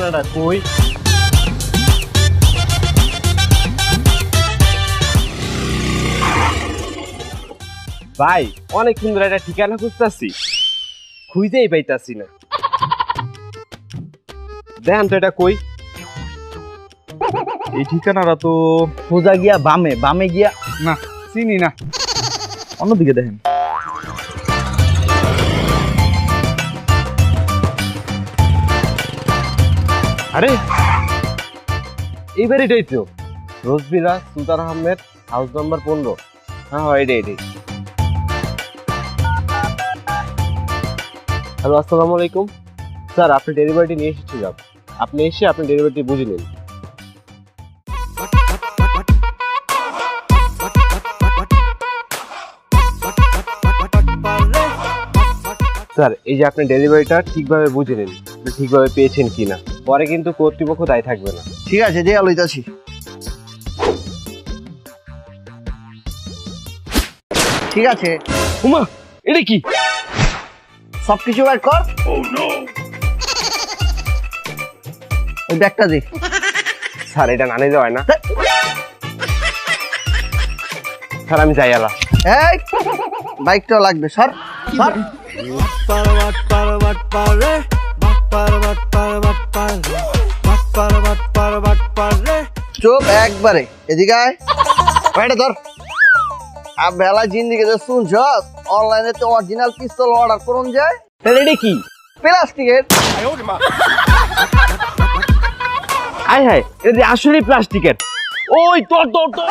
ঠিকানাটা কই? ভাই অনেক সুন্দর একটা ঠিকানা খুঁজতেছি, খুঁজেই পাইতাছি না। দেখেন তো এটা কই? এই ঠিকানাটা তো সোজা গিয়া বামে, বামে গিয়া না, চিনি না। অন্যদিকে দেখেন। আরে এইবার এটাই তো রোজবিলা সুলতান আহমেদ, হাউস নাম্বার 15। হ্যাঁ হ্যাঁ, এটাই। হ্যালো, আসসালামু আলাইকুম স্যার, আপনি ডেলিভারিটি নিয়ে এসেছিলাম, আপনি এসে আপনি ডেলিভারিটি বুঝে নিন। স্যার এই যে আপনি ডেলিভারিটা ঠিকভাবে বুঝে নিন, আপনি ঠিকভাবে পেয়েছেন কিনা, পরে কিন্তু কর্তৃপক্ষ দায়ী থাকবে না। ঠিক আছে, যে লইতাছি। ঠিক আছে, উমা, এটা কি? সবকিছু বের কর। ওই ব্যাগটা দে। স্যার এটা না নিলে হয় না। স্যার আমি যাই আলা। এই বাইকটাও লাগবে, সর সর। চুপ একবারে, এদিকে আয়। বাইরে ধর। আর বেলা জিন্দিগি তো শুনছ, অনলাইনে তো অরিজিনাল পিস্তল অর্ডার করুন যায়। তাহলে এটা কি? প্লাস্টিকের। আয় হায়, এটা আসলেই প্লাস্টিকের। ওই তোর তোর তোর